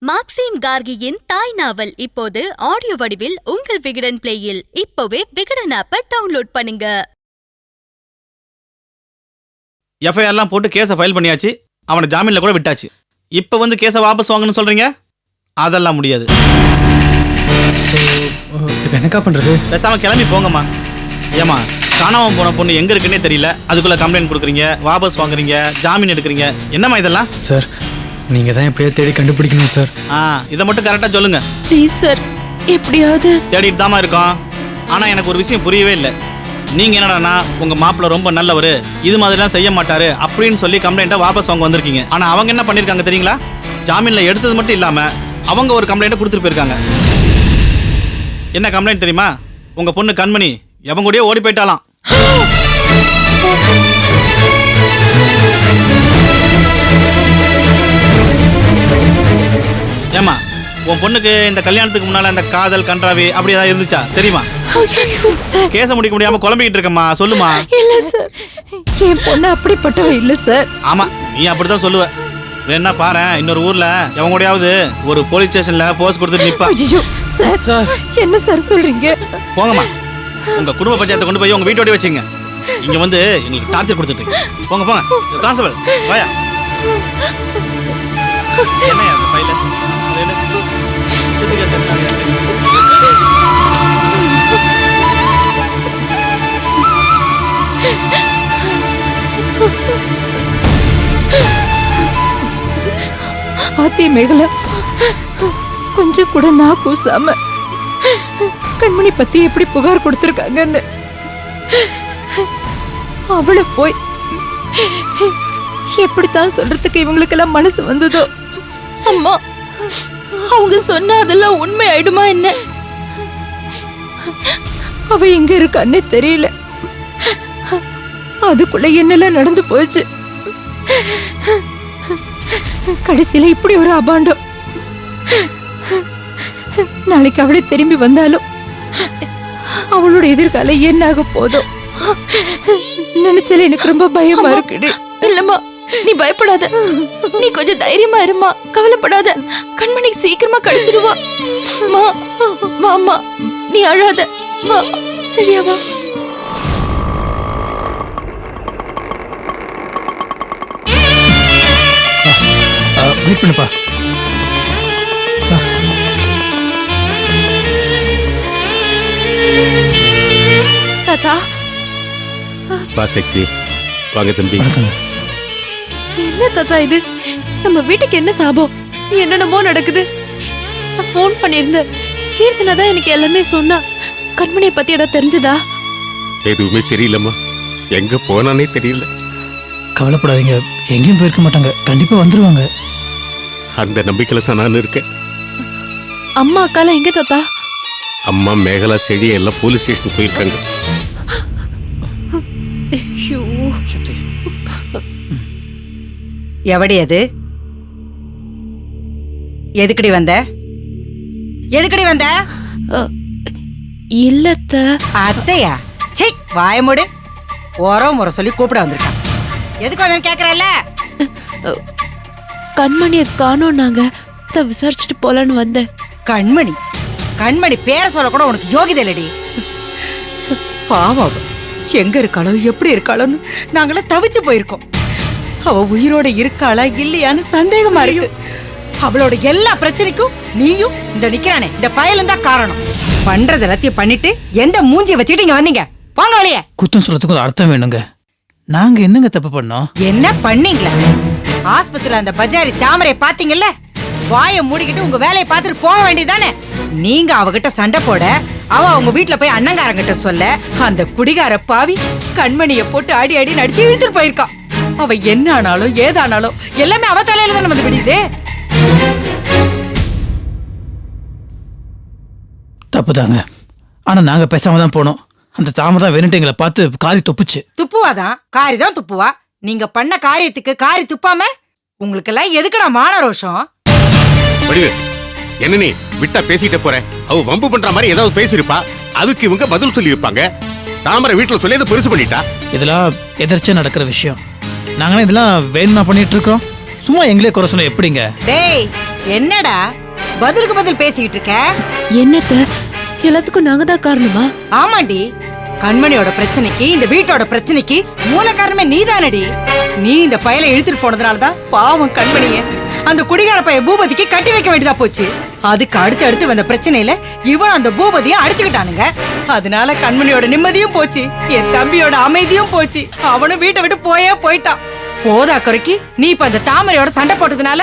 Maxim கார்கியின் தாய் நாவல் இப்போது audio வடிவில் உங்கள் விகடன் பிளேயில். இப்போவே விகடன் ஆப்பை டவுன்லோட் பண்ணுங்க. எஃப்ஐஆர்லாம் போட்டு கேஸை ஃபைல் பண்ணியாச்சு. அவனை ஜாமீனில் கூட விட்டாச்சு. இப்போ வந்து கேஸை வாபஸ் வாங்கணும்னு சொல்கிறீங்க? அதெல்லாம் முடியாது. என்னக்கா பண்ணுறது? பேசாமல் கிளம்பி போங்கம்மா. ஏம்மா, காணாமல் போன பொண்ணு எங்கே இருக்குன்னே தெரியல, அதுக்குள்ளே கம்ப்ளைண்ட் கொடுக்குறீங்க, வாபஸ் வாங்குறீங்க, ஜாமீன் எடுக்கிறீங்க. என்னம்மா இதெல்லாம்? சார், நீங்கள் தான் எப்படியோ தேடி கண்டுபிடிக்கணும் சார். இதை மட்டும் கரெக்டாக சொல்லுங்க. ப்ளீஸ் சார், எப்படியாவது. தேடிட்டு தாமா இருக்கோம். ஆனால் எனக்கு ஒரு விஷயம் புரியவே இல்லை. நீங்கள் என்னடானா உங்கள் மாப்பிள்ளை ரொம்ப நல்லவர், இது மாதிரிலாம் செய்ய மாட்டாரு அப்படின்னு சொல்லி கம்ப்ளைண்ட்டை வாபஸ் வாங்க வந்திருக்கீங்க. ஆனால் அவங்க என்ன பண்ணியிருக்காங்க தெரியுங்களா? ஜாமீனில் எடுத்தது மட்டும் இல்லாமல் அவங்க ஒரு கம்ப்ளைண்ட்டை கொடுத்துட்டு போயிருக்காங்க. என்ன கம்ப்ளைண்ட் தெரியுமா? உங்கள் பொண்ணு கண்மணி எவங்க கூடயே ஓடி போயிட்டாலாம். ஏமா, உன் பொண்ணுக்கு இந்த கல்யாணத்துக்கு முன்னால இந்த காதல் கன்றாவி அப்படி ஏதாவது இருந்துச்சா தெரியுமா? கேஸ முடிக்க முடியாம குழம்பிக்கிட்டு இருக்கம்மா, சொல்லுமா. இல்ல சார், என் பொண்ணு அப்படிப்பட்டவ இல்ல சார். ஆமா, நீ அப்படிதான் சொல்லுவ. வேணா பாரு, இன்னொரு ஊர்ல எவங்க கூடயாவது ஒரு போலீஸ் ஸ்டேஷன்ல போஸ்ட் கொடுத்துட்டு நிப்பா. ஐயோ சார், என்ன சார் சொல்றீங்க? போங்கம்மா, உங்க குடும்ப பஞ்சாயத்தை கொண்டு போய் உங்க வீட்டோட வச்சுங்க. இங்க வந்து எங்களுக்கு டார்ச்சர் கொடுத்துட்டு போங்க. போங்க கான்ஸ்டபிள், வாயா. என்னையா அந்த ஃபைல? ஆத்தி மேகலை கொஞ்சம் கூட நான் கூசாம கண்மணி பத்தி எப்படி புகார் கொடுத்திருக்காங்கன்னு அவளை போய் எப்படித்தான் சொல்றதுக்கு இவங்களுக்கெல்லாம் மனசு வந்ததோ. அம்மா, அவங்க சொன்ன அதெல்லாம் உண்மை ஆயிடுமா என்ன? அவ எங்க இருக்கான்னு தெரியல. அதுக்குள்ள என்னெல்லாம் நடந்து போச்சு. கடைசியில இப்படி ஒரு அபாண்டம். நாளைக்கு அவளை திரும்பி வந்தாலும் அவளோட எதிர்காலம் என்ன ஆக போதும் நினைச்சால எனக்கு ரொம்ப பயமா இருக்குடி. இல்லம்மா, நீ பயப்படாத, நீ கொஞ்சம் தைரியமா இருமா, கவலைப்படாத. கண்மணி சீக்கிரமா கிடைச்சிடுவா. வாமா, நீ அழாத, வா, சரியா வா. வெயிட் பண்ணுப்பா. தாத்தா. வா சக்தி, வாங்க தம்பி. என்ன தாத்தா இது? நம்ம வீட்டுக்கு என்ன சாபம்? என்னென்னமோ நடக்குது. நான் ஃபோன் பண்ணியிருந்தேன், கீர்த்தனா தான் எனக்கு எல்லாமே சொன்னா. கண்மணியை பத்தி ஏதாவது தெரிஞ்சதா? எதுவுமே தெரியலம்மா, எங்க போனானே தெரியல. கவலைப்படாதீங்க, எங்கேயும் போயிருக்க மாட்டாங்க, கண்டிப்பா வந்துருவாங்க. அந்த நம்பிக்கையில தான் நான் இருக்கேன். அம்மா அக்காலாம் எங்க தாத்தா? அம்மா மேகலா செடி எல்லாம் போலீஸ் ஸ்டேஷன் போயிருக்காங்க. எவடி அது? எதுக்கடி வந்த? எதுக்கடி வந்த? இல்லத்த. அத்தையா? சீ, வாய மூடு. ஓரோ முறை சொல்லி கூப்பிட வந்திருக்கான். எதுக்கு வந்து கேக்குறல்ல? கண்மணியை காணோம், நாங்க விசாரிச்சுட்டு போலான்னு வந்தேன். கண்மணி? கண்மணி பேரை சொல்ல கூட உனக்கு யோகிதை இல்லடி. பாவம், எங்க இருக்காளோ எப்படி இருக்காளோன்னு நாங்கள தவிச்சு போயிருக்கோம். அவ உயிரோட இருக்காளா இல்லையான்னு சந்தேகமா இருக்கு. அவளோட எல்லா பிரச்சனைக்கும் நீயும் இந்த நிக்கிறானே இந்த பயலும் தான் காரணம். பண்றது எல்லாத்தையும் பண்ணிட்டு எந்த மூஞ்சிய வச்சுட்டு இங்க வந்தீங்க? வாங்க வழியே. குத்தம் சொல்றதுக்கு ஒரு அர்த்தம் வேணுங்க. நாங்க என்னங்க தப்பு பண்ணோம்? என்ன பண்ணீங்களா? ஆஸ்பத்திரியில அந்த பஜாரி தாமரை பாத்தீங்கல்ல, வாயை மூடிக்கிட்டு உங்க வேலையை பார்த்துட்டு போக வேண்டியதானே. நீங்க அவகிட்ட சண்டை போட, அவ அவங்க வீட்டுல போய் அண்ணங்காரங்கிட்ட சொல்ல, அந்த குடிகார பாவி கண்மணிய போட்டு அடி அடி நடிச்சு இழுத்துட்டு போயிருக்கா. அவ என்ன ஆனாலும் ஏதானாலும் எல்லாமே அவ தலையில தானே வந்து விடுது. தப்புதாங்க, ஆனா நாங்க பேசாம தான் போனோம். அந்த தாமரை தான் வேணுட்டு எங்களை பார்த்து காரி துப்புச்சு. துப்புவாதான், காரி தான் துப்புவா. நீங்க பண்ண காரியத்துக்கு காரி துப்பாம உங்களுக்கு எல்லாம் எதுக்குடா மான ரோஷம்? என்ன நீ விட்டா பேசிட்டு போற? அவ வம்பு பண்ற மாதிரி ஏதாவது பேசிருப்பா, அதுக்கு இவங்க பதில் சொல்லி இருப்பாங்க. தாமரை வீட்டுல சொல்லி அதை பெருசு பண்ணிட்டா. இதெல்லாம் எதிர்ச்சியா நடக்கிற விஷயம். நாங்களே இதெல்லாம் வேணும்னா பண்ணிட்டு இருக்கோம். சும்மா எங்களே குறை சொன்ன எப்படிங்க? டேய், என்னடா பதிலுக்கு பதில் பேசிக்கிட்டு இருக்க? என்னத்த எல்லாத்துக்கும் நாங்க தான் காரணமா? ஆமாண்டி, கண்மணியோட பிரச்சனைக்கு இந்த வீட்டோட பிரச்சனைக்கு மூல காரணமே நீதானடி. நீ இந்த பயலை இழுத்துட்டு போனதுனாலதான் பாவம் கண்மணிய அந்த குடிகார பைய பூபதிக்கு கட்டி வைக்க வேண்டியதா போச்சு. அதுக்கு அடுத்து வந்த பிரச்சனையில இவன் அந்த பூபதியை அடிச்சுக்கிட்டானுங்க. அதனால கண்மணியோட நிம்மதியும் போச்சு, என் தம்பியோட அமைதியும் போச்சு. அவனும் வீட்டை விட்டு போயிட்டான். போதா குறைக்கு நீ இப்ப அந்த தாமரையோட சண்டை போட்டதுனால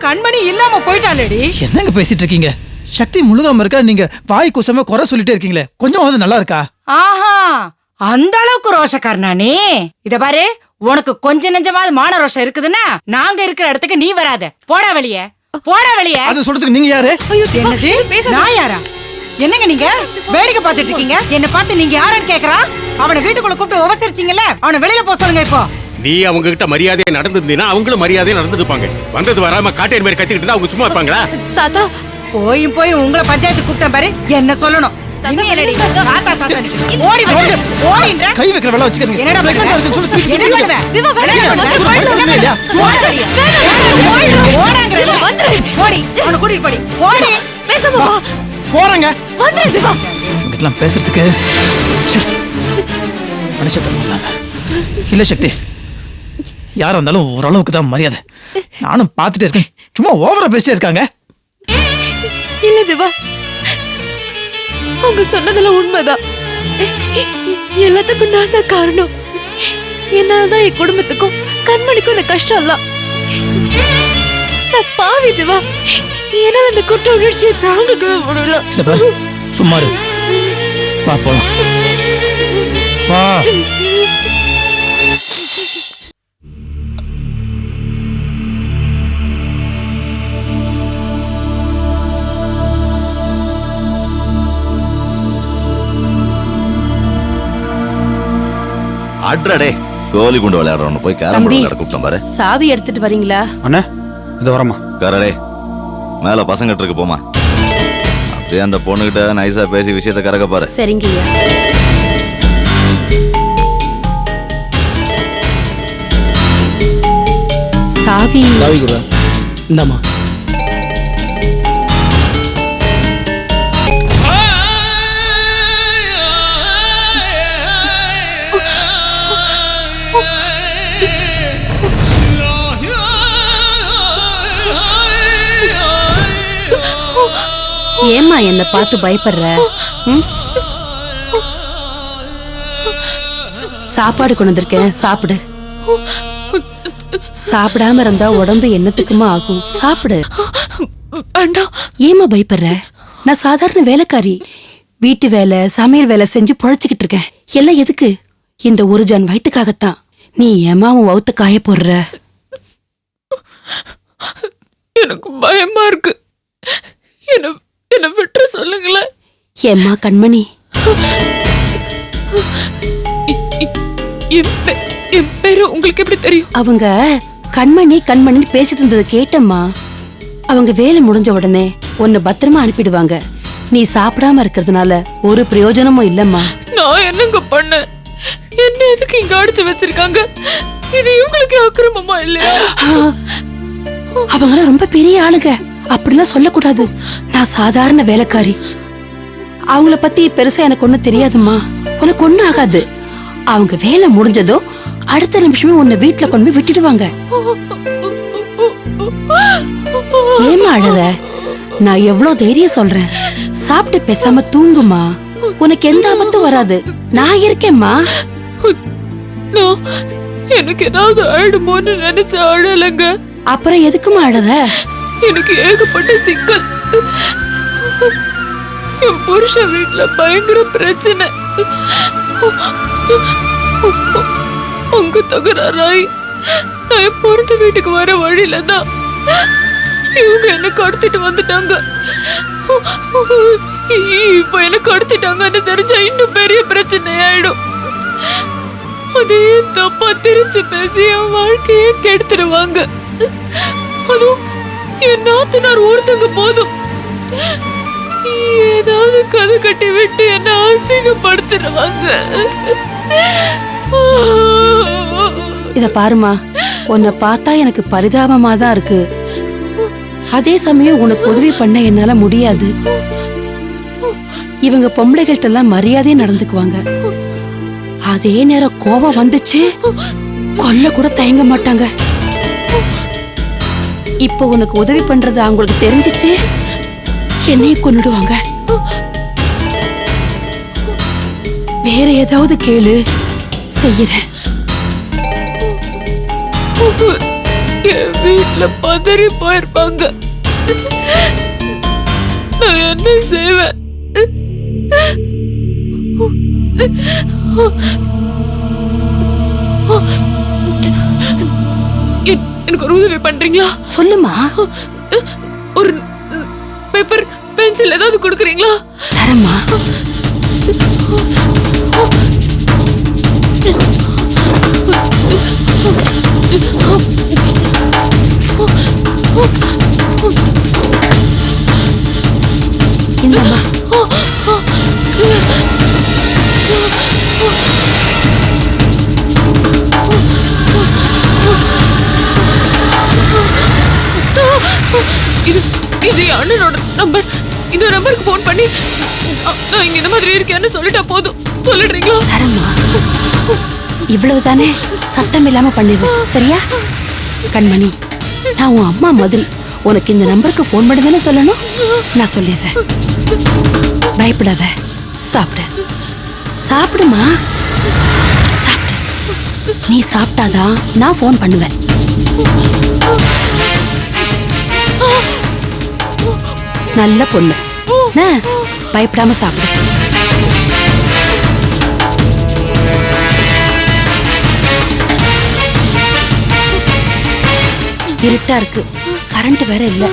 கண்மணி இல்லாம போயிட்டானடி. என்னங்க பேசிட்டு இருக்கீங்க? சக்தி முழுகாம இருக்கா, நீங்க வாய் குசமா குறை சொல்லிட்டே இருக்கீங்களே, கொஞ்சம் நல்லா இருக்கா? ஆஹா, அந்த அளவுக்கு ரோஷக்காரனானே. இத பாரு, உனக்கு கொஞ்ச நெஞ்சமாவது மான ரோஷம் இருக்குதுன்னா நாங்க இருக்கிற இடத்துக்கு நீ வராத. போடா வெளியே, போடா வெளியே. அது சொல்றதுக்கு நீங்க யாரு? என்னது? நான் யாரா? என்னங்க நீங்க வேடிக்கை பார்த்துட்டு இருக்கீங்க? என்ன பார்த்து நீங்க யாருன்னு கேக்குறா? அவனை வீட்டுக்குள்ள கூப்பிட்டு உபசரிச்சீங்கல்ல, அவனை வெளியில போக சொல்லுங்க. இப்போ நீ அவங்க கிட்ட மரியாதையா நடந்துருந்தீனா அவங்களும் மரியாதையா நடந்துருப்பாங்க. வந்தது வராம காட்டேரி மாதிரி கத்திக்கிட்டு இருந்தா அவங்க சும்மா இருப்பாங்களா? தாத்தா போய் உங்களை பஞ்சாயத்து கூப்பிட்டேன் பாரு, என்ன சொல்லணும்? ஓடி கை வைக்கிற வேலை வச்சுக்கிறீங்க. என்னடா பண்ணுவ? என்ன பண்ணுவ? போறேங்க. உங்ககிட்டலாம் பேசுறதுக்கு மனுஷத்தனம் இல்லாம இல்ல சக்தி. யாரா இருந்தாலும் ஓரளவுக்கு தான் மரியாதை. நானும் பார்த்துட்டே இருக்கேன், சும்மா ஓவரா பேசிட்டே இருக்காங்க. இல்ல திவா, அவங்க சொன்னதெல்லாம் உண்மைதான். எல்லாத்துக்கும் நான் தான் காரணம். என்னாலதான் என் குடும்பத்துக்கும் கண்மணிக்கும் இந்த கஷ்டம் எல்லாம். நான் பாவி திவா, என்னால அந்த குற்ற உணர்ச்சியை தாங்கவே முடியல. இத பாரு, சும்மா இரு. வா போலாம். வா. அட்ரடே கோலி குண்டு விளையாடுறோம். போய் கேரம் போர்டு விளையாட கூப்பிட்டோம் பாரு. சாவி எடுத்துட்டு வரீங்களா? அண்ணே இது வரமா கரடே மேல பசங்கிட்ட இருக்கு, போமா. அப்படியே அந்த பொண்ணுகிட்ட நைஸா பேசி விஷயத்த கறக்க பாரு. சரிங்கய்யா. சாவி குரு இந்தாமா. ஏம்மா என்ன பார்த்து பயப்படுற? சாப்பாடு கொண்டு வந்திருக்கேன், சாப்பிடு. சாப்பிடாம இருந்தா உடம்பு என்னத்துக்குமா ஆகும்? சாப்பிடு. ஏம்மா பயப்படுற? நான் சாதாரண வேலைக்காரி. வீட்டு வேலை சமையல் வேலை செஞ்சு பொழைச்சுக்கிட்டு இருக்கேன். எல்லாம் எதுக்கு? இந்த ஒரு ஜன் வயிற்றுக்காகத்தான். நீ ஏமா உன் வவுத்த காய போடுற? எனக்கு பயமா இருக்கு. என்ன விட்டு சொல்லுங்களேன். ஏம்மா கண்மணி, என் பேரு உங்களுக்கு எப்படி தெரியும்? அவங்க கண்மணி பேசிட்டு இருந்ததை கேட்டம்மா. அவங்க வேலை முடிஞ்ச உடனே உன்னை பத்திரமா அனுப்பிடுவாங்க. நீ சாப்பிடாம இருக்கிறதுனால ஒரு பிரயோஜனமும் இல்லம்மா. நான் என்னங்க பண்ண? என்ன எதுக்கு இங்க அடிச்சு வச்சிருக்காங்க? இது இவங்களுக்கு அக்கிரமமா இல்லையா? அவங்க ரொம்ப பெரிய ஆளுங்க, அப்படிலாம் சொல்லக்கூடாது. நான் சாதாரண வேலைக்காரி. அவங்கள பத்தி பெருசா எனக்கு ஒண்ணும் தெரியாதுமா. உனக்கு ஒண்ணும் ஆகாது. அவங்க வேலை முடிஞ்சதோ அடுத்த நிமிஷமே உன்னை வீட்டுல கொண்டு போய் விட்டுடுவாங்க. ஏமா அழற? நான் எவ்வளவு தைரியம் சொல்றேன். சாப்பிட்டு பேசாம தூங்குமா. உனக்கு எந்த ஆபத்தும் வராது. நான் இருக்கேம்மா. எனக்கு ஏதாவது ஆயிடுமோன்னு நினைச்ச அழலங்க. அப்புறம் எதுக்குமா அழற? எனக்கு ஏகப்பட்ட சிக்கல். என் புருஷன் வீட்டுல பயங்கர பிரச்சனை. அங்க தகராறாய் நான் என் பிறந்த வீட்டுக்கு வர வழியில தான் இவங்க என்ன கடத்திட்டு வந்துட்டாங்க. இப்ப என்ன கடத்திட்டாங்கன்னு தெரிஞ்சா இன்னும் பெரிய பிரச்சனை ஆயிடும். அதே தப்பா திரிச்சு பேசி என் வாழ்க்கையே கெடுத்துடுவாங்க. அதுவும் என் நாத்தனார் ஒருத்தங்க போதும் ஏதாவது கதை கட்டி விட்டு என்ன அசிங்கப்படுத்திடுவாங்க. இத பாருமா, உன்னை பார்த்தா எனக்கு பரிதாபமா தான் இருக்கு. அதே சமயம் உனக்கு உதவி பண்ண என்னால முடியாது. இவங்க பொம்பளைகள்ட்ட எல்லாம் மரியாதையா நடந்துக்குவாங்க. அதே நேரம் கோபம் வந்துச்சு கொல்ல கூட தயங்க மாட்டாங்க. இப்போ உனக்கு உதவி பண்றது அவங்களுக்கு தெரிஞ்சிச்சு என்னையும் கொன்னுடுவாங்க. வேற ஏதாவது கேளு, செய்யறேன். என் வீட்டுல பதறி போயிருப்பாங்க. நான் என்ன செய்வேன்? எனக்கு ஒரு உதவி பண்றீங்களா? சொல்லுமா. ஒரு பேப்பர் பென்சில் ஏதாவது கொடுக்குறீங்களா? தரமா. இந்தம்மா. இது அண்ணனோட நம்பர். இந்த நம்பருக்கு போன் பண்ணி நான் இங்க இந்த மாதிரி இருக்கேன்னு சொல்லிட்டா போதும். சொல்லிடுறீங்களா? தரமா. இவ்வளவுதானே, சத்தம் இல்லாம பண்ணிடு, சரியா? கண்மணி, நான் உன் அம்மா மாதிரி. உனக்கு இந்த நம்பருக்கு போன் பண்ணி சொல்லணும். நான் சொல்லிடுறேன். பயப்படாத. சாப்பிடு. சாப்பிடுமா. சாப்பிடு. நீ சாப்பிட்டாதான் நான் போன் பண்ணுவேன். நல்ல பொண்ணு. பயப்படாம சாப்பிடு. இருட்டா இருக்கு, கரண்ட் வேற இல்ல.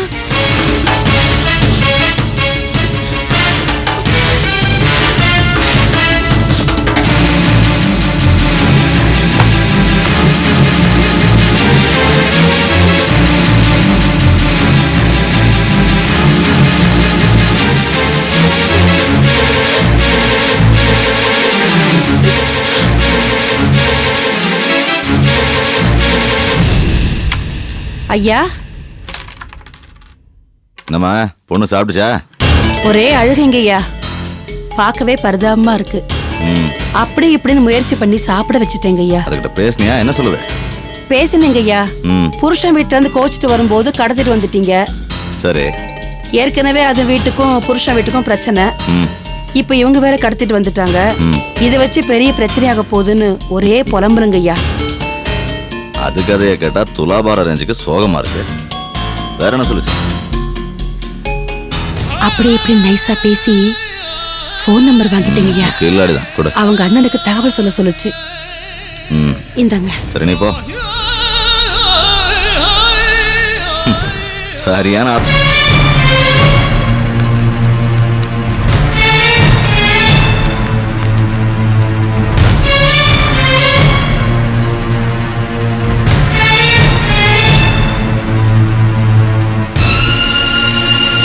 ஐயா, என்னம்மா பொண்ணு சாப்பிட்டுச்சா? ஒரே அழுகைங்கய்யா. பார்க்கவே பரிதாபமா இருக்கு. அப்படி இப்படின்னு முயற்சி பண்ணி சாப்பிட வச்சுட்டேங்க ஐயா. அதுகிட்ட பேசுனியா? என்ன சொல்லுது? பேசுனேங்க ஐயா. புருஷன் வீட்டுல இருந்து கோச்சிட்டு வரும்போது கடத்திட்டு வந்துட்டீங்க. சரி. ஏற்கனவே அது வீட்டுக்கும் புருஷன் வீட்டுக்கும் பிரச்சனை. இப்ப இவங்க வேற கடத்திட்டு வந்துட்டாங்க. இதை வச்சு பெரிய பிரச்சனையாக போகுதுன்னு ஒரே புலம்புறங்க ஐயா. அது கதையை கேட்டா துலாபார ரேஞ்சுக்கு சோகமா இருக்கு. வேற என்ன சொல்லுச்சு? அப்படி இப்படி நைஸா பேசி போன் நம்பர் வாங்கிட்டேங்க ஐயா. இல்லாடிதான் கூட அவங்க அண்ணனுக்கு தகவல் சொல்ல சொல்லுச்சு. இந்தாங்க. சரி, நீ போ. சரியான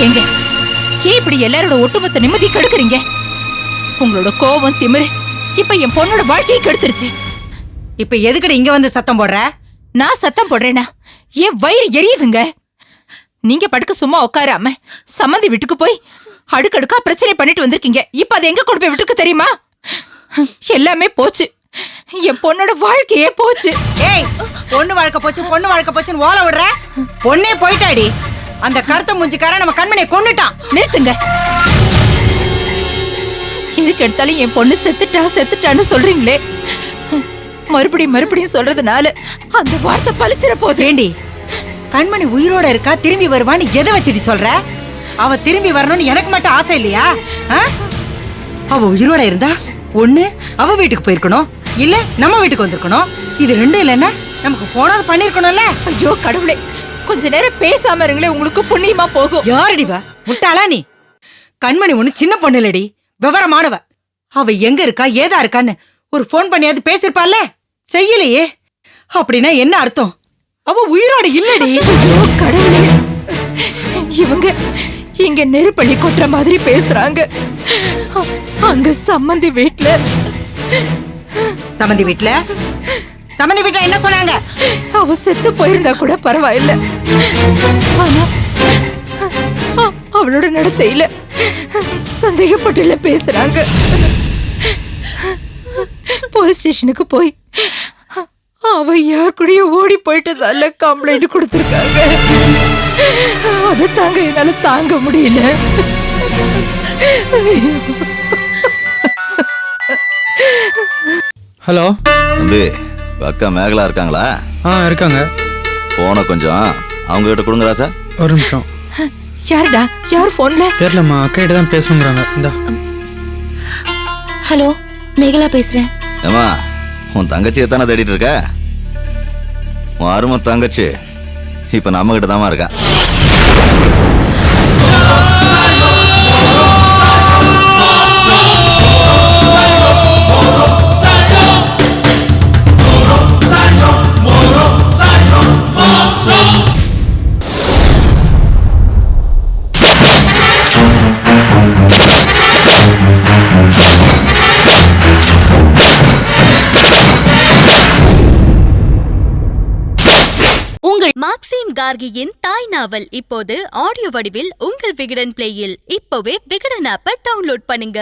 ஏங்க, ஏன் இப்படி எல்லாரோட ஒட்டுமொத்த நிம்மதி கெடுக்குறீங்க? உங்களோட கோபம் திமிரு இப்ப என் பொண்ணோட வாழ்க்கையை கெடுத்துருச்சு. இப்ப எதுக்கடி இங்க வந்து சத்தம் போடுற? நான் சத்தம் போடுறேனா? என் வயிறு எரியுதுங்க. நீங்க படுக்க சும்மா உட்காராம சம்மந்தி வீட்டுக்கு போய் அடுக்கடுக்கா பிரச்சனை பண்ணிட்டு வந்திருக்கீங்க. இப்ப அது எங்க கொண்டு போய் விட்டுருக்கு தெரியுமா? எல்லாமே போச்சு. என் பொண்ணோட வாழ்க்கையே போச்சு. ஏய், பொண்ணு வாழ்க்கை போச்சு, பொண்ணு வாழ்க்கை போச்சுன்னு ஓலை விடுற? பொண்ணே போயிட்டாடி. அந்த கருத்த மூஞ்சிக்காரன் நம்ம கண்மணியை கொன்னுட்டான். நிறுத்துங்க. எதுக்கு எடுத்தாலும் என் பொண்ணு செத்துட்டான்னு சொல்றீங்களே. மறுபடியும் சொல்றதுனால அந்த வார்த்தை பலிச்சிட போகுது. ஏண்டி, கண்மணி உயிரோட இருக்கா, திரும்பி வருவான்னு எதை வச்சுட்டு சொல்ற? அவ திரும்பி வரணும்னு எனக்கு மட்டும் ஆசை இல்லையா? அவ உயிரோட இருந்தா ஒண்ணு அவ வீட்டுக்கு போயிருக்கணும், இல்ல நம்ம வீட்டுக்கு வந்திருக்கணும். இது ரெண்டும் இல்லைன்னா நமக்கு போனாவது பண்ணிருக்கணும்ல. ஐயோ கடவுளே, கொஞ்ச நேரம் பேசாம இருங்களே, உங்களுக்கு புண்ணியமா போகும். யாரடிவா முட்டாளா நீ? கண்மணி ஒண்ணு சின்ன பொண்ணு இல்லடி, விவரமானவ. அவ எங்க இருக்கா ஏதா இருக்கான்னு ஒரு போன் பண்ணியாவது பேசிருப்பால, செய்யலையே. அப்படின்னா என்ன அர்த்தம்? அவ உயிரோட இல்லடி. கடவுளே, இவங்க இங்க நெருப்பள்ளி கொட்டுற மாதிரி பேசுறாங்க. அங்க சம்மந்தி வீட்டுல என்ன சொன்னாங்க? அவ செத்து போயிருந்தா கூட பரவாயில்ல. ஆனா அவளோட நடத்தையில சந்தேகப்பட்டுல பேசுறாங்க. போலீஸ் ஸ்டேஷனுக்கு போய் அவ யார் கூடயும் ஓடி போயிட்டதால கம்ப்ளைண்ட் கொடுத்திருக்காங்க. அதை தாங்க என்னால தாங்க முடியல. ஹலோ தம்பி அக்கா மேகலா இருக்காங்களா? இருக்காங்க. போனை கொஞ்சம் அவங்க கிட்ட கொடுங்க ராசா. ஒரு நிமிஷம். யாருடா? யார் போன்ல? தெரியலம்மா, அக்கா கிட்ட தான் பேசணுங்கிறாங்க. இந்தா. ஹலோ, மேகலா பேசுறேன். ஏமா உன் தங்கச்சியை தானே தேடிட்டு இருக்க? உன் அருமை தங்கச்சி இப்ப நம்ம கிட்ட தாமா இருக்கா. மாக்சிம் கார்கியின் தாய் நாவல் இப்போது ஆடியோ வடிவில் உங்கள் விகடன் பிளேயில். இப்போவே விகடன் ஆப்பை டவுன்லோட் பண்ணுங்க.